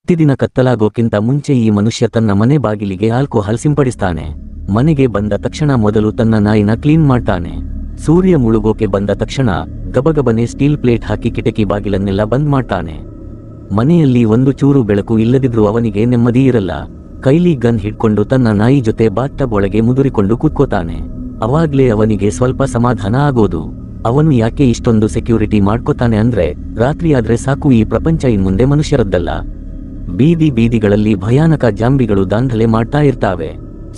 ಪ್ರತಿದಿನ ಕತ್ತಲಾಗೋಕ್ಕಿಂತ ಮುಂಚೆ ಈ ಮನುಷ್ಯ ತನ್ನ ಮನೆ ಬಾಗಿಲಿಗೆ ಆಲ್ಕೋಹಾಲ್ ಸಿಂಪಡಿಸ್ತಾನೆ. ಮನೆಗೆ ಬಂದ ತಕ್ಷಣ ಮೊದಲು ತನ್ನ ನಾಯಿನ ಕ್ಲೀನ್ ಮಾಡ್ತಾನೆ. ಸೂರ್ಯ ಮುಳುಗೋಕೆ ಬಂದ ತಕ್ಷಣ ಗಬಗಬನೆ ಸ್ಟೀಲ್ ಪ್ಲೇಟ್ ಹಾಕಿ ಕಿಟಕಿ ಬಾಗಿಲನ್ನೆಲ್ಲ ಬಂದ್ ಮಾಡ್ತಾನೆ. ಮನೆಯಲ್ಲಿ ಒಂದು ಚೂರು ಬೆಳಕು ಇಲ್ಲದಿದ್ರೂ ಅವನಿಗೆ ನೆಮ್ಮದಿ ಇರಲ್ಲ. ಕೈಲಿ ಗನ್ ಹಿಡ್ಕೊಂಡು ತನ್ನ ನಾಯಿ ಜೊತೆ ಬಾತ್ಟಬ್ ಒಳಗೆ ಮುದುರಿಕೊಂಡು ಕೂತ್ಕೋತಾನೆ. ಅವಾಗ್ಲೇ ಅವನಿಗೆ ಸ್ವಲ್ಪ ಸಮಾಧಾನ ಆಗೋದು. ಅವನು ಯಾಕೆ ಇಷ್ಟೊಂದು ಸೆಕ್ಯೂರಿಟಿ ಮಾಡ್ಕೋತಾನೆ ಅಂದ್ರೆ, ರಾತ್ರಿಯಾದ್ರೆ ಸಾಕು, ಈ ಪ್ರಪಂಚ ಇನ್ಮುಂದೆ ಮನುಷ್ಯರದ್ದಲ್ಲ. ಬೀದಿಗಳಲ್ಲಿ ಭಯಾನಕ ಜಾಂಬಿಗಳು ದಾಂಧಲೆ ಮಾಡ್ತಾ ಇರ್ತಾವೆ.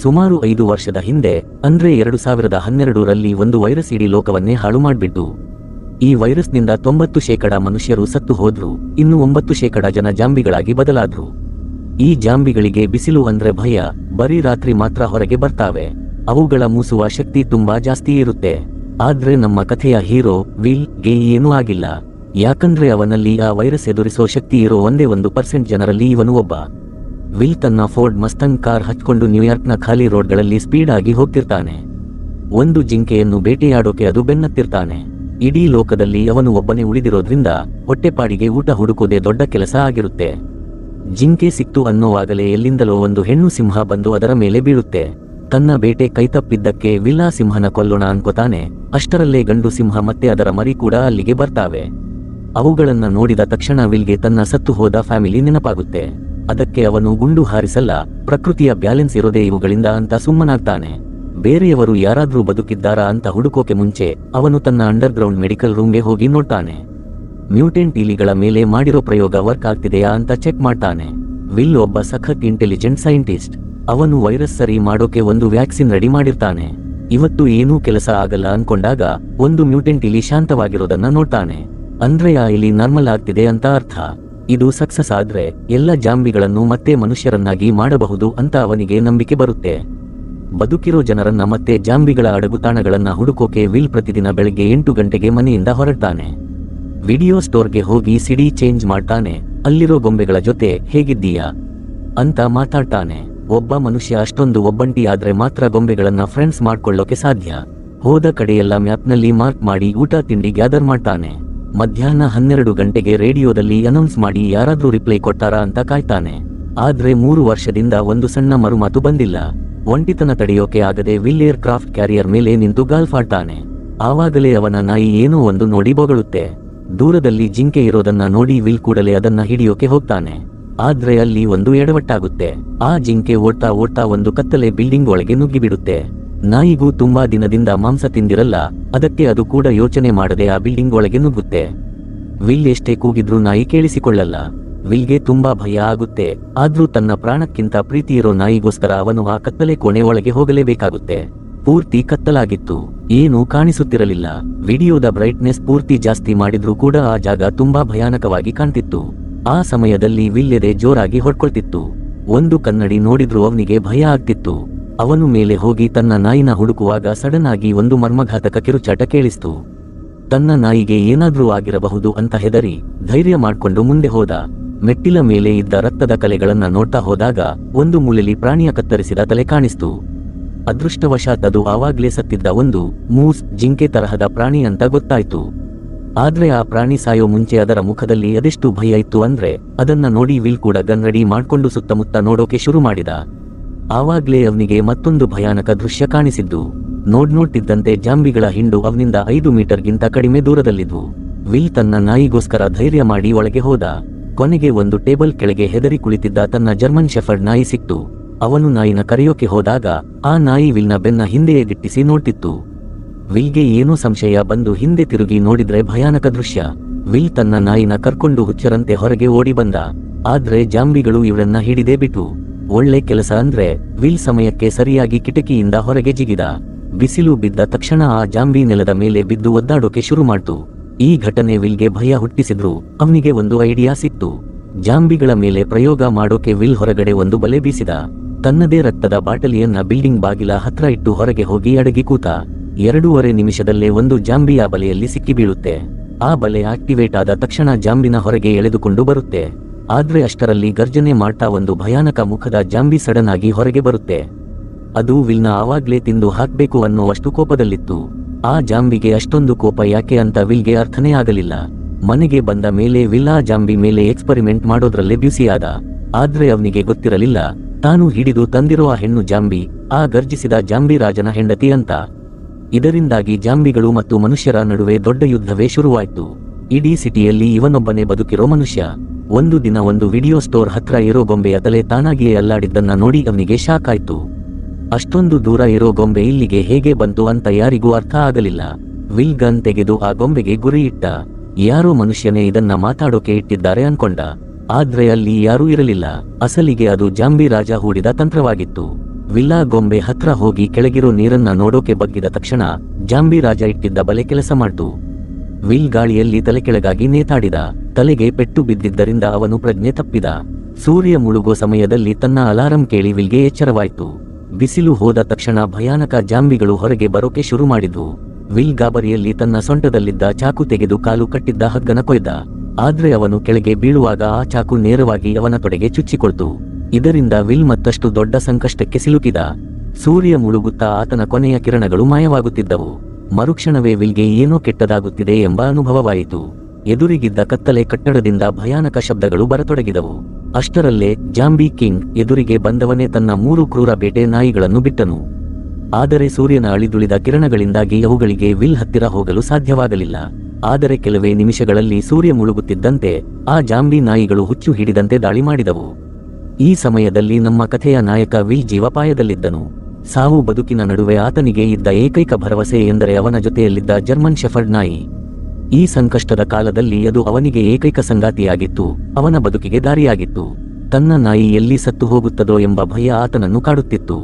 ಸುಮಾರು 5 ವರ್ಷದ ಹಿಂದೆ ಅಂದ್ರೆ 2012ರಲ್ಲಿ ಒಂದು ವೈರಸ್ ಇಡೀ ಲೋಕವನ್ನೇ ಹಾಳು ಮಾಡ್ಬಿಟ್ಟು. ಈ ವೈರಸ್ನಿಂದ 90% ಮನುಷ್ಯರು ಸತ್ತು ಹೋದ್ರು, ಇನ್ನು 9% ಜನ ಜಾಂಬಿಗಳಾಗಿ ಬದಲಾದ್ರು. ಈ ಜಾಂಬಿಗಳಿಗೆ ಬಿಸಿಲು ಅಂದ್ರೆ ಭಯ. ಬರೀ ರಾತ್ರಿ ಮಾತ್ರ ಹೊರಗೆ ಬರ್ತಾವೆ. ಅವುಗಳ ಮೂಸುವ ಶಕ್ತಿ ತುಂಬಾ ಜಾಸ್ತಿ ಇರುತ್ತೆ. ಆದ್ರೆ ನಮ್ಮ ಕಥೆಯ ಹೀರೋ ವಿಲ್ ಗೆ ಏನೂ ಆಗಿಲ್ಲ. ಯಾಕಂದ್ರೆ ಅವನಲ್ಲಿ ಆ ವೈರಸ್ ಎದುರಿಸೋ ಶಕ್ತಿ ಇರೋ ಒಂದೇ 1% ಜನರಲ್ಲಿ ಇವನು ಒಬ್ಬ. ವಿಲ್ ತನ್ನ ಫೋರ್ಡ್ ಮಸ್ತಂಗ್ ಕಾರ್ ಹಚ್ಕೊಂಡು ನ್ಯೂಯಾರ್ಕ್ನ ಖಾಲಿ ರೋಡ್ಗಳಲ್ಲಿ ಸ್ಪೀಡ್ ಆಗಿ ಹೋಗ್ತಿರ್ತಾನೆ. ಒಂದು ಜಿಂಕೆಯನ್ನು ಬೇಟೆಯಾಡೋಕೆ ಅದು ಬೆನ್ನತ್ತಿರ್ತಾನೆ. ಇಡೀ ಲೋಕದಲ್ಲಿ ಅವನು ಒಬ್ಬನೇ ಉಳಿದಿರೋದ್ರಿಂದ ಹೊಟ್ಟೆಪಾಡಿಗೆ ಊಟ ಹುಡುಕೋದೇ ದೊಡ್ಡ ಕೆಲಸ ಆಗಿರುತ್ತೆ. ಜಿಂಕೆ ಸಿಕ್ತು ಅನ್ನೋವಾಗಲೇ ಎಲ್ಲಿಂದಲೋ ಒಂದು ಹೆಣ್ಣು ಸಿಂಹ ಬಂದು ಅದರ ಮೇಲೆ ಬೀಳುತ್ತೆ. ತನ್ನ ಬೇಟೆ ಕೈತಪ್ಪಿದ್ದಕ್ಕೆ ವಿಲ್ ಆ ಸಿಂಹನ ಕೊಲ್ಲೋಣ ಅನ್ಕೋತಾನೆ. ಅಷ್ಟರಲ್ಲೇ ಗಂಡು ಸಿಂಹ ಮತ್ತೆ ಅದರ ಮರಿ ಕೂಡ ಅಲ್ಲಿಗೆ ಬರ್ತಾವೆ. ಅವುಗಳನ್ನ ನೋಡಿದ ತಕ್ಷಣ ವಿಲ್ಗೆ ತನ್ನ ಸತ್ತು ಹೋದ ಫ್ಯಾಮಿಲಿ ನೆನಪಾಗುತ್ತೆ. ಅದಕ್ಕೆ ಅವನು ಗುಂಡು ಹಾರಿಸಲ್ಲ, ಪ್ರಕೃತಿಯ ಬ್ಯಾಲೆನ್ಸ್ ಇರೋದೇ ಇವುಗಳಿಂದ ಅಂತ ಸುಮ್ಮನಾಗ್ತಾನೆ. ಬೇರೆಯವರು ಯಾರಾದ್ರೂ ಬದುಕಿದ್ದಾರಾ ಅಂತ ಹುಡುಕೋಕೆ ಮುಂಚೆ ಅವನು ತನ್ನ ಅಂಡರ್ಗ್ರೌಂಡ್ ಮೆಡಿಕಲ್ ರೂಮ್ಗೆ ಹೋಗಿ ನೋಡ್ತಾನೆ. ಮ್ಯೂಟೆಂಟ್ ಇಲಿಗಳ ಮೇಲೆ ಮಾಡಿರೋ ಪ್ರಯೋಗ ವರ್ಕ್ ಆಗ್ತಿದೆಯಾ ಅಂತ ಚೆಕ್ ಮಾಡ್ತಾನೆ. ವಿಲ್ ಒಬ್ಬ ಸಖತ್ ಇಂಟೆಲಿಜೆಂಟ್ ಸೈಂಟಿಸ್ಟ್. ಅವನು ವೈರಸ್ ಸರಿ ಮಾಡೋಕೆ ಒಂದು ವ್ಯಾಕ್ಸಿನ್ ರೆಡಿ ಮಾಡಿರ್ತಾನೆ. ಇವತ್ತು ಏನೂ ಕೆಲಸ ಆಗಲ್ಲ ಅನ್ಕೊಂಡಾಗ ಒಂದು ಮ್ಯೂಟೆಂಟ್ ಇಲಿ ಶಾಂತವಾಗಿರೋದನ್ನ ನೋಡ್ತಾನೆ. ಅಂದ್ರೆ ಆ ಇಲಿ ನಾರ್ಮಲ್ ಆಗ್ತಿದೆ ಅಂತ ಅರ್ಥ. ಇದು ಸಕ್ಸಸ್ ಆದ್ರೆ ಎಲ್ಲ ಜಾಂಬಿಗಳನ್ನು ಮತ್ತೆ ಮನುಷ್ಯರನ್ನಾಗಿ ಮಾಡಬಹುದು ಅಂತ ಅವನಿಗೆ ನಂಬಿಕೆ ಬರುತ್ತೆ. ಬದುಕಿರೋ ಜನರನ್ನ ಮತ್ತೆ ಜಾಂಬಿಗಳ ಅಡಗುತಾಣಗಳನ್ನ ಹುಡುಕೋಕೆ ವಿಲ್ ಪ್ರತಿದಿನ ಬೆಳಗ್ಗೆ 8 ಗಂಟೆಗೆ ಮನೆಯಿಂದ ಹೊರಡ್ತಾನೆ. ವಿಡಿಯೋ ಸ್ಟೋರ್ಗೆ ಹೋಗಿ ಸಿಡಿ ಚೇಂಜ್ ಮಾಡ್ತಾನೆ. ಅಲ್ಲಿರೋ ಗೊಂಬೆಗಳ ಜೊತೆ ಹೇಗಿದ್ದೀಯಾ ಅಂತ ಮಾತಾಡ್ತಾನೆ. ಒಬ್ಬ ಮನುಷ್ಯ ಅಷ್ಟೊಂದು ಒಬ್ಬಂಟಿ ಆದ್ರೆ ಮಾತ್ರ ಗೊಂಬೆಗಳನ್ನ ಫ್ರೆಂಡ್ಸ್ ಮಾಡ್ಕೊಳ್ಳೋಕೆ ಸಾಧ್ಯ. ಹೋದ ಕಡೆಯೆಲ್ಲ ಮ್ಯಾಪ್ನಲ್ಲಿ ಮಾರ್ಕ್ ಮಾಡಿ ಊಟ ತಿಂಡಿ ಗ್ಯಾದರ್ ಮಾಡ್ತಾನೆ. ಮಧ್ಯಾಹ್ನ 12 ಗಂಟೆಗೆ ರೇಡಿಯೋದಲ್ಲಿ ಅನೌನ್ಸ್ ಮಾಡಿ ಯಾರಾದ್ರೂ ರಿಪ್ಲೈ ಕೊಟ್ಟಾರಾ ಅಂತ ಕಾಯ್ತಾನೆ. ಆದ್ರೆ 3 ವರ್ಷದಿಂದ ಒಂದು ಸಣ್ಣ ಮರುಮಾತು ಬಂದಿಲ್ಲ. ಒಂಟಿತನ ತಡೆಯೋಕೆ ಆಗದೆ ವಿಲ್ ಏರ್ ಕ್ರಾಫ್ಟ್ ಕ್ಯಾರಿಯರ್ ಮೇಲೆ ನಿಂತು ಗಾಲ್ಫ್ ಆಡ್ತಾನೆ. ಆವಾಗಲೇ ಅವನ ನಾಯಿ ಏನೋ ಒಂದು ನೋಡಿ ಬೊಗಳುತ್ತೆ. ದೂರದಲ್ಲಿ ಜಿಂಕೆ ಇರೋದನ್ನ ನೋಡಿ ವಿಲ್ ಕೂಡಲೇ ಅದನ್ನ ಹಿಡಿಯೋಕೆ ಹೋಗ್ತಾನೆ. ಆದ್ರೆ ಅಲ್ಲಿ ಒಂದು ಎಡವಟ್ಟಾಗುತ್ತೆ. ಆ ಜಿಂಕೆ ಓಡ್ತಾ ಒಂದು ಕತ್ತಲೆ ಬಿಲ್ಡಿಂಗ್ ಒಳಗೆ ನುಗ್ಗಿಬಿಡುತ್ತೆ. ನಾಯಿಗೂ ತುಂಬಾ ದಿನದಿಂದ ಮಾಂಸ ತಿಂದಿರಲ್ಲ, ಅದಕ್ಕೆ ಅದು ಕೂಡ ಯೋಚನೆ ಮಾಡದೆ ಆ ಬಿಲ್ಡಿಂಗ್ ಒಳಗೆ ನುಗ್ಗುತ್ತೆ. ವಿಲ್ ಎಷ್ಟೇ ಕೂಗಿದ್ರೂ ನಾಯಿ ಕೇಳಿಸಿಕೊಳ್ಳಲ್ಲ. ವಿಲ್ಗೆ ತುಂಬಾ ಭಯ ಆಗುತ್ತೆ. ಆದ್ರೂ ತನ್ನ ಪ್ರಾಣಕ್ಕಿಂತ ಪ್ರೀತಿ ಇರೋ ನಾಯಿಗೋಸ್ಕರ ಅವನು ಆ ಕತ್ತಲೆ ಕೋಣೆ ಒಳಗೆ ಹೋಗಲೇಬೇಕಾಗುತ್ತೆ. ಪೂರ್ತಿ ಕತ್ತಲಾಗಿತ್ತು, ಏನೂ ಕಾಣಿಸುತ್ತಿರಲಿಲ್ಲ. ವಿಡಿಯೋದ ಬ್ರೈಟ್ನೆಸ್ ಪೂರ್ತಿ ಜಾಸ್ತಿ ಮಾಡಿದ್ರೂ ಕೂಡ ಆ ಜಾಗ ತುಂಬಾ ಭಯಾನಕವಾಗಿ ಕಾಣ್ತಿತ್ತು. ಆ ಸಮಯದಲ್ಲಿ ವಿಲ್ ಎದೆ ಜೋರಾಗಿ ಹೊಡ್ಕೊಳ್ತಿತ್ತು. ಒಂದು ಕನ್ನಡಿ ನೋಡಿದ್ರೂ ಅವನಿಗೆ ಭಯ ಆಗ್ತಿತ್ತು. ಅವನು ಮೇಲೆ ಹೋಗಿ ತನ್ನ ನಾಯಿನ ಹುಡುಕುವಾಗ ಸಡನ್ ಆಗಿ ಒಂದು ಮರ್ಮಘಾತಕ ಕಿರುಚಾಟ ಕೇಳಿಸ್ತು. ತನ್ನ ನಾಯಿಗೆ ಏನಾದ್ರೂ ಆಗಿರಬಹುದು ಅಂತ ಹೆದರಿ ಧೈರ್ಯ ಮಾಡ್ಕೊಂಡು ಮುಂದೆ ಹೋದ. ಮೆಟ್ಟಿಲ ಮೇಲೆ ಇದ್ದ ರಕ್ತದ ಕಲೆಗಳನ್ನ ನೋಡ್ತಾ ಹೋದಾಗ ಒಂದು ಮೂಲೆಯಲ್ಲಿ ಪ್ರಾಣಿಯ ಕತ್ತರಿಸಿದ ತಲೆ ಕಾಣಿಸ್ತು. ಅದೃಷ್ಟವಶಾತ್ ಅದು ಆವಾಗ್ಲೇ ಸತ್ತಿದ್ದ ಒಂದು ಮೂಸ್ ಜಿಂಕೆ ತರಹದ ಪ್ರಾಣಿ ಅಂತ ಗೊತ್ತಾಯ್ತು. ಆದ್ರೆ ಆ ಪ್ರಾಣಿ ಸಾಯೋ ಮುಂಚೆ ಅದರ ಮುಖದಲ್ಲಿ ಅದೆಷ್ಟು ಭಯ ಇತ್ತು ಅಂದ್ರೆ ಅದನ್ನ ನೋಡಿ ವಿಲ್ ಕೂಡ ಗನ್ ರೆಡಿ ಮಾಡ್ಕೊಂಡು ಸುತ್ತಮುತ್ತ ನೋಡೋಕೆ ಶುರು ಮಾಡಿದ. ಆವಾಗ್ಲೇ ಅವನಿಗೆ ಮತ್ತೊಂದು ಭಯಾನಕ ದೃಶ್ಯ ಕಾಣಿಸಿದ್ದು. ನೋಡ್ತಿದ್ದಂತೆ ಜಾಂಬಿಗಳ ಹಿಂಡು ಅವನಿಂದ 5 ಮೀಟರ್ಗಿಂತ ಕಡಿಮೆ ದೂರದಲ್ಲಿದ್ವು. ವಿಲ್ ತನ್ನ ನಾಯಿಗೋಸ್ಕರ ಧೈರ್ಯ ಮಾಡಿ ಒಳಗೆ ಹೋದ. ಕೊನೆಗೆ ಒಂದು ಟೇಬಲ್ ಕೆಳಗೆ ಹೆದರಿ ಕುಳಿತಿದ್ದ ತನ್ನ ಜರ್ಮನ್ ಶೆಫರ್ಡ್ ನಾಯಿ ಸಿಕ್ತು. ಅವನು ನಾಯಿನ ಕರೆಯೋಕೆ ಹೋದಾಗ ಆ ನಾಯಿ ವಿಲ್ನ ಬೆನ್ನ ಹಿಂದೆಯೇ ದಿಟ್ಟಿಸಿ ನೋಡ್ತಿತ್ತು. ವಿಲ್ಗೆ ಏನೋ ಸಂಶಯ ಬಂದು ಹಿಂದೆ ತಿರುಗಿ ನೋಡಿದ್ರೆ ಭಯಾನಕ ದೃಶ್ಯ. ವಿಲ್ ತನ್ನ ನಾಯಿನ ಕರ್ಕೊಂಡು ಹುಚ್ಚರಂತೆ ಹೊರಗೆ ಓಡಿ ಬಂದ. ಆದ್ರೆ ಜಾಂಬಿಗಳು ಇವರನ್ನ ಹಿಡಿದೇ ಬಿಟ್ಟು. ಒಳ್ಳೆ ಕೆಲಸ ಅಂದ್ರೆ ವಿಲ್ ಸಮಯಕ್ಕೆ ಸರಿಯಾಗಿ ಕಿಟಕಿಯಿಂದ ಹೊರಗೆ ಜಿಗಿದ. ಬಿಸಿಲು ಬಿದ್ದ ತಕ್ಷಣ ಆ ಜಾಂಬಿ ನೆಲದ ಮೇಲೆ ಬಿದ್ದು ಒದ್ದಾಡೋಕೆ ಶುರು ಮಾಡ್ತು. ಈ ಘಟನೆ ವಿಲ್ಗೆ ಭಯ ಹುಟ್ಟಿಸಿದ್ರು ಅವನಿಗೆ ಒಂದು ಐಡಿಯಾ ಸಿಕ್ತು. ಜಾಂಬಿಗಳ ಮೇಲೆ ಪ್ರಯೋಗ ಮಾಡೋಕೆ ವಿಲ್ ಹೊರಗಡೆ ಒಂದು ಬಲೆ ಬೀಸಿದ. ತನ್ನದೇ ರಕ್ತದ ಬಾಟಲಿಯನ್ನ ಬಿಲ್ಡಿಂಗ್ ಬಾಗಿಲ ಹತ್ರ ಇಟ್ಟು ಹೊರಗೆ ಹೋಗಿ ಅಡಗಿ ಕೂತ. 2.5 ನಿಮಿಷದಲ್ಲೇ ಒಂದು ಜಾಂಬಿ ಆ ಬಲೆಯಲ್ಲಿ ಸಿಕ್ಕಿ ಬೀಳುತ್ತೆ. ಆ ಬಲೆ ಆಕ್ಟಿವೇಟ್ ಆದ ತಕ್ಷಣ ಜಾಂಬಿನ ಹೊರಗೆ ಎಳೆದುಕೊಂಡು ಬರುತ್ತೆ. ಆದ್ರೆ ಅಷ್ಟರಲ್ಲಿ ಗರ್ಜನೆ ಮಾಡ್ತಾ ಒಂದು ಭಯಾನಕ ಮುಖದ ಜಾಂಬಿ ಸಡನ್ ಆಗಿ ಹೊರಗೆ ಬರುತ್ತೆ. ಅದು ವಿಲ್ನ ಆವಾಗ್ಲೇ ತಿಂದು ಹಾಕ್ಬೇಕು ಅನ್ನೋವಷ್ಟು ಕೋಪದಲ್ಲಿತ್ತು. ಆ ಜಾಂಬಿಗೆ ಅಷ್ಟೊಂದು ಕೋಪ ಯಾಕೆ ಅಂತ ವಿಲ್ಗೆ ಅರ್ಥನೇ ಆಗಲಿಲ್ಲ. ಮನೆಗೆ ಬಂದ ಮೇಲೆ ವಿಲ್ ಆ ಜಾಂಬಿ ಮೇಲೆ ಎಕ್ಸ್ಪರಿಮೆಂಟ್ ಮಾಡೋದ್ರಲ್ಲೇ ಬ್ಯುಸಿಯಾದ. ಆದ್ರೆ ಅವನಿಗೆ ಗೊತ್ತಿರಲಿಲ್ಲ ತಾನು ಹಿಡಿದು ತಂದಿರುವ ಹೆಣ್ಣು ಜಾಂಬಿ ಆ ಗರ್ಜಿಸಿದ ಜಾಂಬಿ ರಾಜನ ಹೆಂಡತಿ ಅಂತ. ಇದರಿಂದಾಗಿ ಜಾಂಬಿಗಳು ಮತ್ತು ಮನುಷ್ಯರ ನಡುವೆ ದೊಡ್ಡ ಯುದ್ಧವೇ ಶುರುವಾಯ್ತು. ಇಡೀ ಸಿಟಿಯಲ್ಲಿ ಇವನೊಬ್ಬನೇ ಬದುಕಿರೋ ಮನುಷ್ಯ. ಒಂದು ದಿನ ಒಂದು ವಿಡಿಯೋ ಸ್ಟೋರ್ ಹತ್ರ ಇರೋ ಗೊಂಬೆಯ ತಲೆ ತಾನಾಗಿಯೇ ಅಲ್ಲಾಡಿದ್ದನ್ನ ನೋಡಿ ಅವನಿಗೆ ಶಾಕ್ ಆಯ್ತು. ಅಷ್ಟೊಂದು ದೂರ ಇರೋ ಗೊಂಬೆ ಇಲ್ಲಿಗೆ ಹೇಗೆ ಬಂತು ಅಂತ ಯಾರಿಗೂ ಅರ್ಥ ಆಗಲಿಲ್ಲ. ವಿಲ್ ಗನ್ ತೆಗೆದು ಆ ಗೊಂಬೆಗೆ ಗುರಿ ಇಟ್ಟ. ಯಾರೋ ಮನುಷ್ಯನೇ ಇದನ್ನ ಮಾತಾಡೋಕೆ ಇಟ್ಟಿದ್ದಾರೆ ಅನ್ಕೊಂಡ. ಆದ್ರೆ ಅಲ್ಲಿ ಯಾರೂ ಇರಲಿಲ್ಲ. ಅಸಲಿಗೆ ಅದು ಜಾಂಬಿ ರಾಜ ಹೂಡಿದ ತಂತ್ರವಾಗಿತ್ತು. ವಿಲ್ಲಾ ಗೊಂಬೆ ಹತ್ರ ಹೋಗಿ ಕೆಳಗಿರೋ ನೀರನ್ನ ನೋಡೋಕೆ ಬಗ್ಗಿದ ತಕ್ಷಣ ಜಾಂಬಿ ರಾಜ ಇಟ್ಟಿದ್ದ ಬಲೆ ಕೆಲಸ ಮಾಡ್ತು. ವಿಲ್ ಗಾಳಿಯಲ್ಲಿ ತಲೆ ಕೆಳಗಾಗಿ ನೇತಾಡಿದ. ತಲೆಗೆ ಪೆಟ್ಟು ಬಿದ್ದಿದ್ದರಿಂದ ಅವನು ಪ್ರಜ್ಞೆ ತಪ್ಪಿದ. ಸೂರ್ಯ ಮುಳುಗೋ ಸಮಯದಲ್ಲಿ ತನ್ನ ಅಲಾರಂ ಕೇಳಿ ವಿಲ್ಗೆ ಎಚ್ಚರವಾಯ್ತು. ಬಿಸಿಲು ಹೋದ ತಕ್ಷಣ ಭಯಾನಕ ಜಾಂಬಿಗಳು ಹೊರಗೆ ಬರೋಕೆ ಶುರು ಮಾಡಿದ್ವು. ವಿಲ್ ಗಾಬರಿಯಲ್ಲಿ ತನ್ನ ಸೊಂಟದಲ್ಲಿದ್ದ ಚಾಕು ತೆಗೆದು ಕಾಲು ಕಟ್ಟಿದ್ದ ಹಗ್ಗನ ಕೊಯ್ದ. ಆದ್ರೆ ಅವನು ಕೆಳಗೆ ಬೀಳುವಾಗ ಆ ಚಾಕು ನೇರವಾಗಿ ಅವನ ತೊಡೆಗೆ ಚುಚ್ಚಿಕೊಳ್ತು. ಇದರಿಂದ ವಿಲ್ ಮತ್ತಷ್ಟು ದೊಡ್ಡ ಸಂಕಷ್ಟಕ್ಕೆ ಸಿಲುಕಿದ. ಸೂರ್ಯ ಮುಳುಗುತ್ತಾ ಆತನ ಕೊನೆಯ ಕಿರಣಗಳು ಮಾಯವಾಗುತ್ತಿದ್ದವು. ಮರುಕ್ಷಣವೇ ವಿಲ್ಗೆ ಏನೋ ಕೆಟ್ಟದಾಗುತ್ತಿದೆ ಎಂಬ ಅನುಭವವಾಯಿತು. ಎದುರಿಗಿದ್ದ ಕತ್ತಲೆ ಕಟ್ಟಡದಿಂದ ಭಯಾನಕ ಶಬ್ದಗಳು ಬರತೊಡಗಿದವು. ಅಷ್ಟರಲ್ಲೇ ಜಾಂಬಿ ಕಿಂಗ್ ಎದುರಿಗೆ ಬಂದವನೇ ತನ್ನ 3 ಕ್ರೂರ ಬೇಟೆ ನಾಯಿಗಳನ್ನು ಬಿಟ್ಟನು. ಆದರೆ ಸೂರ್ಯನ ಅಳಿದುಳಿದ ಕಿರಣಗಳಿಂದಾಗಿ ಅವುಗಳಿಗೆ ವಿಲ್ ಹತ್ತಿರ ಹೋಗಲು ಸಾಧ್ಯವಾಗಲಿಲ್ಲ. ಆದರೆ ಕೆಲವೇ ನಿಮಿಷಗಳಲ್ಲಿ ಸೂರ್ಯ ಮುಳುಗುತ್ತಿದ್ದಂತೆ ಆ ಜಾಂಬಿ ನಾಯಿಗಳು ಹುಚ್ಚು ಹಿಡಿದಂತೆ ದಾಳಿ ಮಾಡಿದವು. ಈ ಸಮಯದಲ್ಲಿ ನಮ್ಮ ಕಥೆಯ ನಾಯಕ ವಿಲ್ ಜೀವಪಾಯದಲ್ಲಿದ್ದನು. ಸಾವು ಬದುಕಿನ ನಡುವೆ ಆತನಿಗೆ ಇದ್ದ ಏಕೈಕ ಭರವಸೆ ಎಂದರೆ ಅವನ ಜೊತೆಯಲ್ಲಿದ್ದ ಜರ್ಮನ್ ಶೆಫರ್ಡ್ ನಾಯಿ. ಈ ಸಂಕಷ್ಟದ ಕಾಲದಲ್ಲಿ ಅದು ಅವನಿಗೆ ಏಕೈಕ ಸಂಗಾತಿಯಾಗಿತ್ತು, ಅವನ ಬದುಕಿಗೆ ದಾರಿಯಾಗಿತ್ತು. ತನ್ನ ನಾಯಿ ಎಲ್ಲಿ ಸತ್ತು ಹೋಗುತ್ತದೋ ಎಂಬ ಭಯ ಆತನನ್ನು ಕಾಡುತ್ತಿತ್ತು.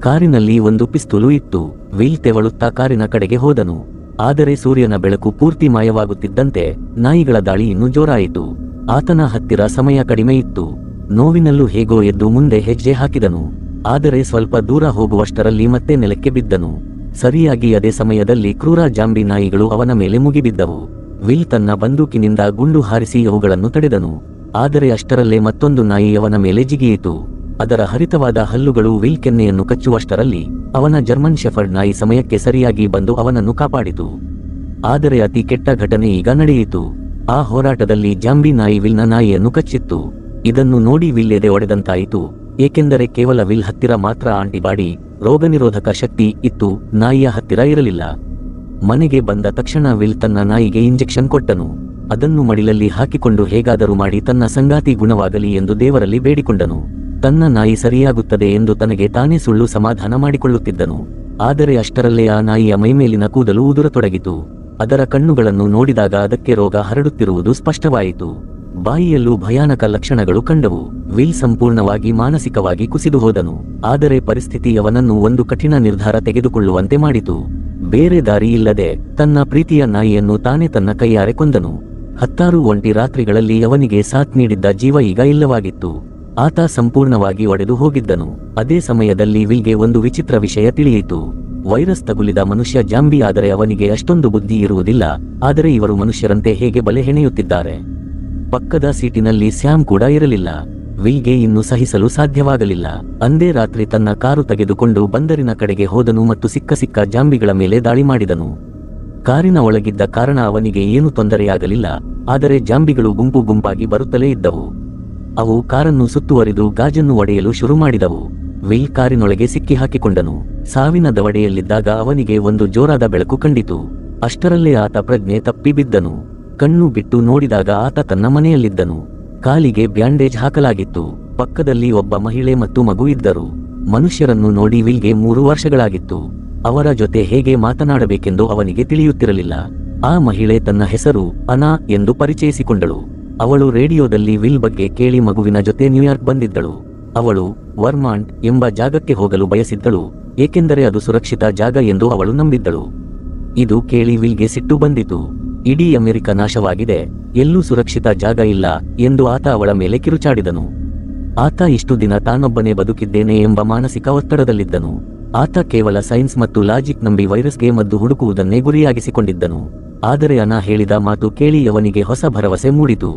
ಕಾರಿನಲ್ಲಿ ಒಂದು ಪಿಸ್ತೂಲು ಇತ್ತು. ವಿಲ್ ತೆವಳುತ್ತಾ ಕಾರಿನ ಕಡೆಗೆ ಹೋದನು. ಆದರೆ ಸೂರ್ಯನ ಬೆಳಕು ಪೂರ್ತಿ ಮಾಯವಾಗುತ್ತಿದ್ದಂತೆ ನಾಯಿಗಳ ದಾಳಿ ಇನ್ನೂ ಜೋರಾಯಿತು. ಆತನ ಹತ್ತಿರ ಸಮಯ ಕಡಿಮೆ ಇತ್ತು. ನೋವಿನಲ್ಲೂ ಹೇಗೋ ಎದ್ದು ಮುಂದೆ ಹೆಜ್ಜೆ ಹಾಕಿದನು. ಆದರೆ ಸ್ವಲ್ಪ ದೂರ ಹೋಗುವಷ್ಟರಲ್ಲಿ ಮತ್ತೆ ನೆಲಕ್ಕೆ ಬಿದ್ದನು. ಸರಿಯಾಗಿ ಅದೇ ಸಮಯದಲ್ಲಿ ಕ್ರೂರ ಜಾಂಬಿ ನಾಯಿಗಳು ಅವನ ಮೇಲೆ ಮುಗಿಬಿದ್ದವು. ವಿಲ್ ತನ್ನ ಬಂದೂಕಿನಿಂದ ಗುಂಡು ಹಾರಿಸಿ ಅವುಗಳನ್ನು ತಡೆದನು. ಆದರೆ ಅಷ್ಟರಲ್ಲೇ ಮತ್ತೊಂದು ನಾಯಿ ಅವನ ಮೇಲೆ ಜಿಗಿಯಿತು. ಅದರ ಹರಿತವಾದ ಹಲ್ಲುಗಳು ವಿಲ್ ಕೆನ್ನೆಯನ್ನು ಕಚ್ಚುವಷ್ಟರಲ್ಲಿ ಅವನ ಜರ್ಮನ್ ಶೆಫರ್ಡ್ ನಾಯಿ ಸಮಯಕ್ಕೆ ಸರಿಯಾಗಿ ಬಂದು ಅವನನ್ನು ಕಾಪಾಡಿತು. ಆದರೆ ಅತಿ ಕೆಟ್ಟ ಘಟನೆ ಈಗ ನಡೆಯಿತು. ಆ ಹೋರಾಟದಲ್ಲಿ ಜಾಂಬಿ ನಾಯಿ ವಿಲ್ನ ನಾಯಿಯನ್ನು ಕಚ್ಚಿತ್ತು. ಇದನ್ನು ನೋಡಿ ವಿಲ್ ಎದೆ ಒಡೆದಂತಾಯಿತು. ಏಕೆಂದರೆ ಕೇವಲ ವಿಲ್ ಹತ್ತಿರ ಮಾತ್ರ ಆಂಟಿಬಾಡಿ ರೋಗನಿರೋಧಕ ಶಕ್ತಿ ಇತ್ತು, ನಾಯಿಯ ಹತ್ತಿರ ಇರಲಿಲ್ಲ. ಮನೆಗೆ ಬಂದ ತಕ್ಷಣ ವಿಲ್ ತನ್ನ ನಾಯಿಗೆ ಇಂಜೆಕ್ಷನ್ ಕೊಟ್ಟನು. ಅದನ್ನು ಮಡಿಲಲ್ಲಿ ಹಾಕಿಕೊಂಡು ಹೇಗಾದರೂ ಮಾಡಿ ತನ್ನ ಸಂಗಾತಿ ಗುಣವಾಗಲಿ ಎಂದು ದೇವರಲ್ಲಿ ಬೇಡಿಕೊಂಡನು. ತನ್ನ ನಾಯಿ ಸರಿಯಾಗುತ್ತದೆ ಎಂದು ತನಗೆ ತಾನೇ ಸುಳ್ಳು ಸಮಾಧಾನ ಮಾಡಿಕೊಳ್ಳುತ್ತಿದ್ದನು. ಆದರೆ ಅಷ್ಟರಲ್ಲೇ ಆ ನಾಯಿಯ ಮೈಮೇಲಿನ ಕೂದಲು ಉದುರತೊಡಗಿತು. ಅದರ ಕಣ್ಣುಗಳನ್ನು ನೋಡಿದಾಗ ಅದಕ್ಕೆ ರೋಗ ಹರಡುತ್ತಿರುವುದು ಸ್ಪಷ್ಟವಾಯಿತು. ಬಾಯಿಯಲ್ಲೂ ಭಯಾನಕ ಲಕ್ಷಣಗಳು ಕಂಡವು. ವಿಲ್ ಸಂಪೂರ್ಣವಾಗಿ ಮಾನಸಿಕವಾಗಿ ಕುಸಿದು ಹೋದನು. ಆದರೆ ಪರಿಸ್ಥಿತಿ ಅವನನ್ನು ಒಂದು ಕಠಿಣ ನಿರ್ಧಾರ ತೆಗೆದುಕೊಳ್ಳುವಂತೆ ಮಾಡಿತು. ಬೇರೆ ದಾರಿ ಇಲ್ಲದೆ ತನ್ನ ಪ್ರೀತಿಯ ನಾಯಿಯನ್ನು ತಾನೇ ತನ್ನ ಕೈಯಾರೆ ಕೊಂದನು. 10 ಒಂಟಿ ರಾತ್ರಿಗಳಲ್ಲಿ ಅವನಿಗೆ ಸಾಥ್ ನೀಡಿದ್ದ ಜೀವ ಈಗ ಇಲ್ಲವಾಗಿತ್ತು. ಆತ ಸಂಪೂರ್ಣವಾಗಿ ಒಡೆದು ಹೋಗಿದ್ದನು. ಅದೇ ಸಮಯದಲ್ಲಿ ವಿಲ್ಗೆ ಒಂದು ವಿಚಿತ್ರ ವಿಷಯ ತಿಳಿಯಿತು. ವೈರಸ್ ತಗುಲಿದ ಮನುಷ್ಯ ಜಾಂಬಿ ಆದರೆ ಅವನಿಗೆ ಅಷ್ಟೊಂದು ಬುದ್ಧಿ ಇರುವುದಿಲ್ಲ. ಆದರೆ ಇವರು ಮನುಷ್ಯರಂತೆ ಹೇಗೆ ಬಲೆ ಹೆಣೆಯುತ್ತಿದ್ದಾರೆ? ಪಕ್ಕದ ಸೀಟಿನಲ್ಲಿ ಸ್ಯಾಮ್ ಕೂಡ ಇರಲಿಲ್ಲ. ವಿಲ್ಗೆ ಇನ್ನು ಸಹಿಸಲು ಸಾಧ್ಯವಾಗಲಿಲ್ಲ. ಅಂದೇ ರಾತ್ರಿ ತನ್ನ ಕಾರು ತೆಗೆದುಕೊಂಡು ಬಂದರಿನ ಕಡೆಗೆ ಹೋದನು ಮತ್ತು ಸಿಕ್ಕ ಜಾಂಬಿಗಳ ಮೇಲೆ ದಾಳಿ ಮಾಡಿದನು. ಕಾರಿನ ಒಳಗಿದ್ದ ಕಾರಣ ಅವನಿಗೆ ಏನೂ ತೊಂದರೆಯಾಗಲಿಲ್ಲ. ಆದರೆ ಜಾಂಬಿಗಳು ಗುಂಪು ಗುಂಪಾಗಿ ಬರುತ್ತಲೇ ಇದ್ದವು. ಅವು ಕಾರನ್ನು ಸುತ್ತುವರಿದು ಗಾಜನ್ನು ಒಡೆಯಲು ಶುರು ಮಾಡಿದವು. ವಿಲ್ ಕಾರಿನೊಳಗೆ ಸಿಕ್ಕಿ ಹಾಕಿಕೊಂಡನು. ಸಾವಿನ ದವಡೆಯಲ್ಲಿದ್ದಾಗ ಅವನಿಗೆ ಒಂದು ಜೋರಾದ ಬೆಳಕು ಕಂಡಿತು. ಅಷ್ಟರಲ್ಲೇ ಆತ ಪ್ರಜ್ಞೆ ತಪ್ಪಿ ಬಿದ್ದನು. ಕಣ್ಣು ಬಿಟ್ಟು ನೋಡಿದಾಗ ಆತ ತನ್ನ ಮನೆಯಲ್ಲಿದ್ದನು. ಕಾಲಿಗೆ ಬ್ಯಾಂಡೇಜ್ ಹಾಕಲಾಗಿತ್ತು. ಪಕ್ಕದಲ್ಲಿ ಒಬ್ಬ ಮಹಿಳೆ ಮತ್ತು ಮಗು ಇದ್ದರು. ಮನುಷ್ಯರನ್ನು ನೋಡಿ ವಿಲ್ಗೆ 3 ವರ್ಷಗಳಾಗಿತ್ತು. ಅವರ ಜೊತೆ ಹೇಗೆ ಮಾತನಾಡಬೇಕೆಂದು ಅವನಿಗೆ ತಿಳಿಯುತ್ತಿರಲಿಲ್ಲ. ಆ ಮಹಿಳೆ ತನ್ನ ಹೆಸರು ಅನಾ ಎಂದು ಪರಿಚಯಿಸಿಕೊಂಡಳು. ಅವಳು ರೇಡಿಯೋದಲ್ಲಿ ವಿಲ್ ಬಗ್ಗೆ ಕೇಳಿ ಮಗುವಿನ ಜೊತೆ ನ್ಯೂಯಾರ್ಕ್ ಬಂದಿದ್ದಳು. ಅವಳು ವರ್ಮಾಂಟ್ ಎಂಬ ಜಾಗಕ್ಕೆ ಹೋಗಲು ಬಯಸಿದ್ದಳು, ಏಕೆಂದರೆ ಅದು ಸುರಕ್ಷಿತ ಜಾಗ ಎಂದು ಅವಳು ನಂಬಿದ್ದಳು. ಇದು ಕೇಳಿ ವಿಲ್ಗೆ ಸಿಟ್ಟು ಬಂದಿತು. ಇಡೀ ಅಮೆರಿಕ ನಾಶವಾಗಿದೆ, ಎಲ್ಲೂ ಸುರಕ್ಷಿತ ಜಾಗ ಇಲ್ಲ ಎಂದು ಆತ ಅವಳ ಮೇಲೆ ಕಿರುಚಾಡಿದನು. ಆತ ಇಷ್ಟು ದಿನ ತಾನೊಬ್ಬನೇ ಬದುಕಿದ್ದೇನೆ ಎಂಬ ಮಾನಸಿಕ ಒತ್ತಡದಲ್ಲಿದ್ದನು. ಆತ ಕೇವಲ ಸೈನ್ಸ್ ಮತ್ತು ಲಾಜಿಕ್ ನಂಬಿ ವೈರಸ್ಗೆ ಮದ್ದು ಹುಡುಕುವುದನ್ನೇ ಗುರಿಯಾಗಿಸಿಕೊಂಡಿದ್ದನು. ಆದರೆ ಅನಾ ಹೇಳಿದ ಮಾತು ಕೇಳಿ ಅವನಿಗೆ ಹೊಸ ಭರವಸೆ ಮೂಡಿತು.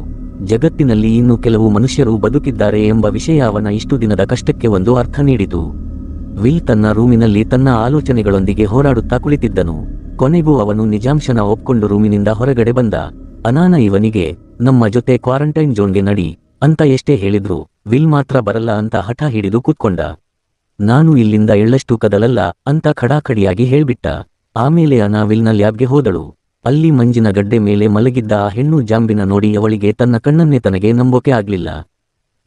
ಜಗತ್ತಿನಲ್ಲಿ ಇನ್ನೂ ಕೆಲವು ಮನುಷ್ಯರು ಬದುಕಿದ್ದಾರೆ ಎಂಬ ವಿಷಯ ಅವನ ಇಷ್ಟು ದಿನದ ಕಷ್ಟಕ್ಕೆ ಒಂದು ಅರ್ಥ ನೀಡಿತು. ವಿಲ್ ತನ್ನ ರೂಮಿನಲ್ಲಿ ತನ್ನ ಆಲೋಚನೆಗಳೊಂದಿಗೆ ಹೋರಾಡುತ್ತಾ ಕುಳಿತಿದ್ದನು. ಕೊನೆಗೂ ಅವನು ನಿಜಾಂಶನ ಒಪ್ಕೊಂಡು ರೂಮಿನಿಂದ ಹೊರಗಡೆ ಬಂದ. ಅನಾನ ಇವನಿಗೆ ನಮ್ಮ ಜೊತೆ ಕ್ವಾರಂಟೈನ್ ಝೋನ್ಗೆ ನಡಿ ಅಂತ ಎಷ್ಟೇ ಹೇಳಿದ್ರು ವಿಲ್ ಮಾತ್ರ ಬರಲ್ಲ ಅಂತ ಹಠ ಹಿಡಿದು ಕೂತ್ಕೊಂಡ. ನಾನು ಇಲ್ಲಿಂದ ಎಳ್ಳಷ್ಟು ಕದಲಲ್ಲ ಅಂತ ಖಡಾಖಡಿಯಾಗಿ ಹೇಳ್ಬಿಟ್ಟ. ಆಮೇಲೆ ಅನಾ ವಿಲ್ನ ಲ್ಯಾಬ್ಗೆ ಹೋದಳು. ಅಲ್ಲಿ ಮಂಜಿನ ಗಡ್ಡೆ ಮೇಲೆ ಮಲಗಿದ್ದ ಆ ಹೆಣ್ಣು ಜಾಂಬಿನ ನೋಡಿ ಅವಳಿಗೆ ತನ್ನ ಕಣ್ಣನ್ನೇ ತನಗೆ ನಂಬೋಕೆ ಆಗ್ಲಿಲ್ಲ.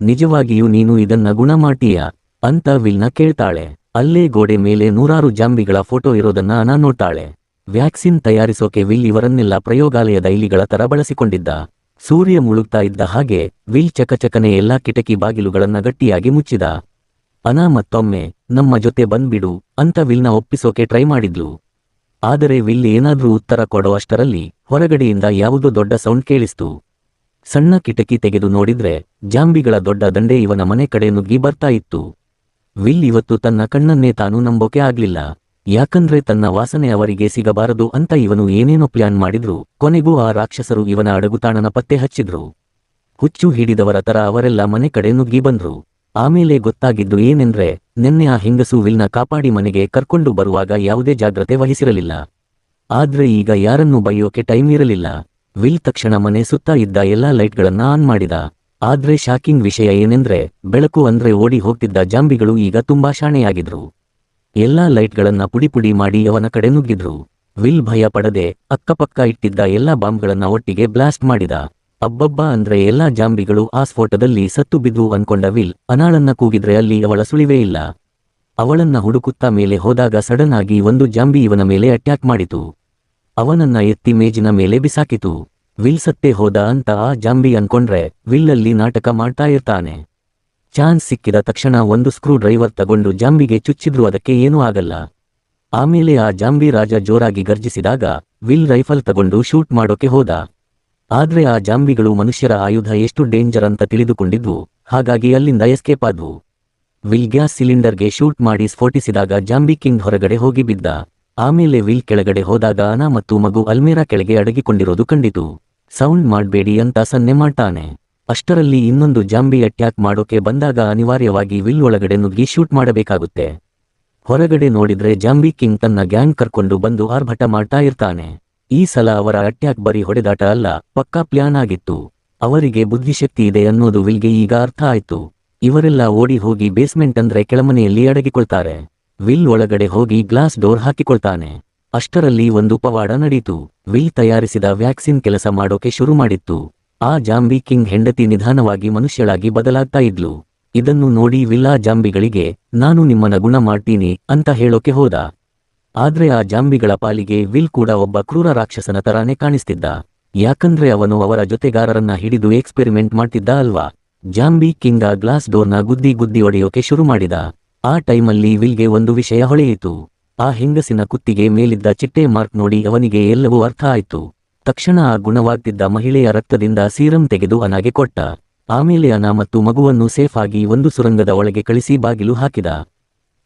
ನಿಜವಾಗಿಯೂ ನೀನು ಇದನ್ನ ಗುಣ ಮಾಡ್ತೀಯಾ ಅಂತ ವಿಲ್ನ ಕೇಳ್ತಾಳೆ. ಅಲ್ಲೇ ಗೋಡೆ ಮೇಲೆ ನೂರಾರು ಜಾಂಬಿಗಳ ಫೋಟೋ ಇರೋದನ್ನ ಅನಾ ನೋಡ್ತಾಳೆ. ವ್ಯಾಕ್ಸಿನ್ ತಯಾರಿಸೋಕೆ ವಿಲ್ ಇವರನ್ನೆಲ್ಲ ಪ್ರಯೋಗಾಲಯದ ಇಲಿಗಳ ತರ ಬಳಸಿಕೊಂಡಿದ್ದ. ಸೂರ್ಯ ಮುಳುಗ್ತಾ ಇದ್ದ ಹಾಗೆ ವಿಲ್ ಚಕಚಕನೆ ಎಲ್ಲಾ ಕಿಟಕಿ ಬಾಗಿಲುಗಳನ್ನ ಗಟ್ಟಿಯಾಗಿ ಮುಚ್ಚಿದ. ಅನಾ ಮತ್ತೊಮ್ಮೆ ನಮ್ಮ ಜೊತೆ ಬಂದ್ಬಿಡು ಅಂತ ವಿಲ್ನ ಒಪ್ಪಿಸೋಕೆ ಟ್ರೈ ಮಾಡಿದ್ಲು. ಆದರೆ ವಿಲ್ ಏನಾದ್ರೂ ಉತ್ತರ ಕೊಡೋ ಅಷ್ಟರಲ್ಲಿ ಹೊರಗಡೆಯಿಂದ ಯಾವುದೋ ದೊಡ್ಡ ಸೌಂಡ್ ಕೇಳಿಸ್ತು. ಸಣ್ಣ ಕಿಟಕಿ ತೆಗೆದು ನೋಡಿದ್ರೆ ಜಾಂಬಿಗಳ ದೊಡ್ಡ ದಂಡೆ ಇವನ ಮನೆ ಕಡೆ ನುಗ್ಗಿ ಬರ್ತಾ ಇತ್ತು. ವಿಲ್ ಇವತ್ತು ತನ್ನ ಕಣ್ಣನ್ನೇ ತಾನು ನಂಬೋಕೆ ಆಗ್ಲಿಲ್ಲ. ಯಾಕಂದ್ರೆ ತನ್ನ ವಾಸನೆ ಅವರಿಗೆ ಸಿಗಬಾರದು ಅಂತ ಇವನು ಏನೇನೋ ಪ್ಲಾನ್ ಮಾಡಿದ್ರು. ಕೊನೆಗೂ ಆ ರಾಕ್ಷಸರು ಇವನ ಅಡಗುತಾಣನ ಪತ್ತೆ ಹಚ್ಚಿದ್ರು. ಹುಚ್ಚು ಹಿಡಿದವರ ತರ ಅವರೆಲ್ಲ ಮನೆ ಕಡೆ ನುಗ್ಗಿ ಬಂದ್ರು. ಆಮೇಲೆ ಗೊತ್ತಾಗಿದ್ದು ಏನೆಂದ್ರೆ ನಿನ್ನೆ ಆ ಹೆಂಗಸು ವಿಲ್ನ ಕಾಪಾಡಿ ಮನೆಗೆ ಕರ್ಕೊಂಡು ಬರುವಾಗ ಯಾವುದೇ ಜಾಗ್ರತೆ ವಹಿಸಿರಲಿಲ್ಲ. ಆದ್ರೆ ಈಗ ಯಾರನ್ನೂ ಬೈಯೋಕೆ ಟೈಮ್ ಇರಲಿಲ್ಲ. ವಿಲ್ ತಕ್ಷಣ ಮನೆ ಸುತ್ತ ಇದ್ದ ಎಲ್ಲಾ ಲೈಟ್ಗಳನ್ನ ಆನ್ ಮಾಡಿದ. ಆದ್ರೆ ಶಾಕಿಂಗ್ ವಿಷಯ ಏನೆಂದ್ರೆ ಬೆಳಕು ಅಂದ್ರೆ ಓಡಿ ಹೋಗ್ತಿದ್ದ ಜಾಂಬಿಗಳು ಈಗ ತುಂಬಾ ಶಾಣೆಯಾಗಿದ್ರು. ಎಲ್ಲಾ ಲೈಟ್ಗಳನ್ನ ಪುಡಿ ಮಾಡಿ ಅವನ ಕಡೆ ನುಗ್ಗಿದ್ರು. ವಿಲ್ ಭಯ ಪಡದೆ ಅಕ್ಕಪಕ್ಕ ಇಟ್ಟಿದ್ದ ಎಲ್ಲಾ ಬಾಂಬ್ಗಳನ್ನ ಒಟ್ಟಿಗೆ ಬ್ಲಾಸ್ಟ್ ಮಾಡಿದ. ಅಬ್ಬಬ್ಬಾ ಅಂದ್ರೆ ಎಲ್ಲಾ ಜಾಂಬಿಗಳು ಆ ಸ್ಫೋಟದಲ್ಲಿ ಸತ್ತು ಬಿದ್ವು ಅನ್ಕೊಂಡ ವಿಲ್ ಅನಾಳನ್ನ ಕೂಗಿದ್ರೆ ಅಲ್ಲಿ ಅವಳ ಸುಳಿವೇ ಇಲ್ಲ. ಅವಳನ್ನ ಹುಡುಕುತ್ತಾ ಮೇಲೆ ಹೋದಾಗ ಸಡನ್ ಆಗಿ ಒಂದು ಜಾಂಬಿ ಇವನ ಮೇಲೆ ಅಟ್ಯಾಕ್ ಮಾಡಿತು. ಅವನನ್ನ ಎತ್ತಿ ಮೇಜಿನ ಮೇಲೆ ಬಿಸಾಕಿತು. ವಿಲ್ ಸತ್ತೇ ಹೋದ ಅಂತ ಆ ಜಾಂಬಿ ಅನ್ಕೊಂಡ್ರೆ ವಿಲ್ ಅಲ್ಲಿ ನಾಟಕ ಮಾಡ್ತಾ ಇರ್ತಾನೆ. ಚಾನ್ಸ್ ಸಿಕ್ಕಿದ ತಕ್ಷಣ ಒಂದು ಸ್ಕ್ರೂ ಡ್ರೈವರ್ ತಗೊಂಡು ಜಾಂಬಿಗೆ ಚುಚ್ಚಿದ್ರು ಅದಕ್ಕೆ ಏನೂ ಆಗಲ್ಲ. ಆಮೇಲೆ ಆ ಜಾಂಬಿ ರಾಜ ಜೋರಾಗಿ ಗರ್ಜಿಸಿದಾಗ ವಿಲ್ ರೈಫಲ್ ತಗೊಂಡು ಶೂಟ್ ಮಾಡೋಕೆ ಹೋದ. ಆದ್ರೆ ಆ ಜಾಂಬಿಗಳು ಮನುಷ್ಯರ ಆಯುಧ ಎಷ್ಟು ಡೇಂಜರ್ ಅಂತ ತಿಳಿದುಕೊಂಡಿದ್ವು. ಹಾಗಾಗಿ ಅಲ್ಲಿಂದ ಎಸ್ಕೇಪ್ ಆದ್ವು. ವಿಲ್ ಗ್ಯಾಸ್ ಸಿಲಿಂಡರ್ಗೆ ಶೂಟ್ ಮಾಡಿ ಸ್ಫೋಟಿಸಿದಾಗ ಜಾಂಬಿ ಕಿಂಗ್ ಹೊರಗಡೆ ಹೋಗಿ ಬಿದ್ದ. ಆಮೇಲೆ ವಿಲ್ ಕೆಳಗಡೆ ಹೋದಾಗ ಅನಾ ಮತ್ತು ಮಗು ಅಲ್ಮೇರಾ ಕೆಳಗೆ ಅಡಗಿಕೊಂಡಿರೋದು ಕಂಡಿತು. ಸೌಂಡ್ ಮಾಡ್ಬೇಡಿ ಅಂತ ಸನ್ನೆ ಮಾಡ್ತಾನೆ. ಅಷ್ಟರಲ್ಲಿ ಇನ್ನೊಂದು ಜಾಂಬಿ ಅಟ್ಯಾಕ್ ಮಾಡೋಕೆ ಬಂದಾಗ ಅನಿವಾರ್ಯವಾಗಿ ವಿಲ್ ಒಳಗಡೆ ನುಗ್ಗಿ ಶೂಟ್ ಮಾಡಬೇಕಾಗುತ್ತೆ. ಹೊರಗಡೆ ನೋಡಿದ್ರೆ ಜಾಂಬಿ ಕಿಂಗ್ ತನ್ನ ಗ್ಯಾಂಗ್ ಕರ್ಕೊಂಡು ಬಂದು ಆರ್ಭಟ ಮಾಡ್ತಾ ಇರ್ತಾನೆ. ಈ ಸಲ ಅವರ ಅಟ್ಯಾಕ್ ಬರೀ ಹೊಡೆದಾಟ ಅಲ್ಲ, ಪಕ್ಕಾ ಪ್ಲಾನ್ ಆಗಿತ್ತು. ಅವರಿಗೆ ಬುದ್ಧಿಶಕ್ತಿ ಇದೆ ಅನ್ನೋದು ವಿಲ್ಗೆ ಈಗ ಅರ್ಥ ಆಯ್ತು. ಇವರೆಲ್ಲ ಓಡಿ ಹೋಗಿ ಬೇಸ್ಮೆಂಟ್ ಅಂದ್ರೆ ಕೆಳಮನೆಯಲ್ಲಿ ಅಡಗಿಕೊಳ್ತಾರೆ. ವಿಲ್ ಒಳಗಡೆ ಹೋಗಿ ಗ್ಲಾಸ್ ಡೋರ್ ಹಾಕಿಕೊಳ್ತಾನೆ. ಅಷ್ಟರಲ್ಲಿ ಒಂದು ಪವಾಡ ನಡೀತು. ವಿಲ್ ತಯಾರಿಸಿದ ವ್ಯಾಕ್ಸಿನ್ ಕೆಲಸ ಮಾಡೋಕೆ ಶುರು ಮಾಡಿತ್ತು. ಆ ಜಾಂಬಿ ಕಿಂಗ್ ಹೆಂಡತಿ ನಿಧಾನವಾಗಿ ಮನುಷ್ಯಳಾಗಿ ಬದಲಾಗ್ತಾ ಇದ್ಲು. ಇದನ್ನು ನೋಡಿ ವಿಲ್ ಆ ಜಾಂಬಿಗಳಿಗೆ ನಾನು ನಿಮ್ಮನ್ನ ಗುಣ ಮಾಡ್ತೀನಿ ಅಂತ ಹೇಳೋಕೆ ಹೋದ. ಆದ್ರೆ ಆ ಜಾಂಬಿಗಳ ಪಾಲಿಗೆ ವಿಲ್ ಕೂಡ ಒಬ್ಬ ಕ್ರೂರ ರಾಕ್ಷಸನ ತರಾನೇ ಕಾಣಿಸ್ತಿದ್ದ. ಯಾಕಂದ್ರೆ ಅವನು ಅವರ ಜೊತೆಗಾರರನ್ನ ಹಿಡಿದು ಎಕ್ಸ್ಪೆರಿಮೆಂಟ್ ಮಾಡ್ತಿದ್ದ ಅಲ್ವಾ. ಜಾಂಬಿ ಕಿಂಗ್ ಆ ಗ್ಲಾಸ್ ಡೋರ್ನ ಗುದ್ದಿ ಒಡೆಯೋಕೆ ಶುರು ಮಾಡಿದ. ಆ ಟೈಮಲ್ಲಿ ವಿಲ್ಗೆ ಒಂದು ವಿಷಯ ಹೊಳೆಯಿತು. ಆ ಹೆಂಗಸಿನ ಕುತ್ತಿಗೆ ಮೇಲಿದ್ದ ಚಿಟ್ಟೆ ಮಾರ್ಕ್ ನೋಡಿ ಅವನಿಗೆ ಎಲ್ಲವೂ ಅರ್ಥ ಆಯ್ತು. ತಕ್ಷಣ ಆ ಗುಣವಾಗ್ತಿದ್ದ ಮಹಿಳೆಯ ರಕ್ತದಿಂದ ಸೀರಂ ತೆಗೆದು ಅನಾಗೆ ಕೊಟ್ಟ. ಆಮೇಲೆ ಅನಾ ಮತ್ತು ಮಗುವನ್ನು ಸೇಫ್ ಆಗಿ ಒಂದು ಸುರಂಗದ ಒಳಗೆ ಕಳಿಸಿ ಬಾಗಿಲು ಹಾಕಿದ.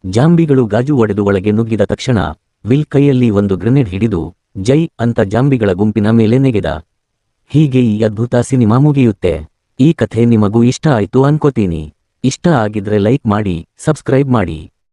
ಜಾಂಬಿಗಳು ಗಾಜು ಒಡೆದು ಒಳಗೆ ನುಗ್ಗಿದ ತಕ್ಷಣ ವಿಲ್ ಕೈಯಲ್ಲಿ ಒಂದು ಗ್ರೆನೇಡ್ ಹಿಡಿದು ಜೈ ಅಂತ ಜಾಂಬಿಗಳ ಗುಂಪಿನ ಮೇಲೆ ನೆಗೆದ. ಹೀಗೆ ಈ ಅದ್ಭುತ ಸಿನಿಮಾ ಮುಗಿಯುತ್ತೆ. ಈ ಕಥೆ ನಿಮಗೂ ಇಷ್ಟ ಆಯ್ತು ಅನ್ಕೋತೀನಿ. ಇಷ್ಟ ಆಗಿದ್ರೆ ಲೈಕ್ ಮಾಡಿ, ಸಬ್ಸ್ಕ್ರೈಬ್ ಮಾಡಿ.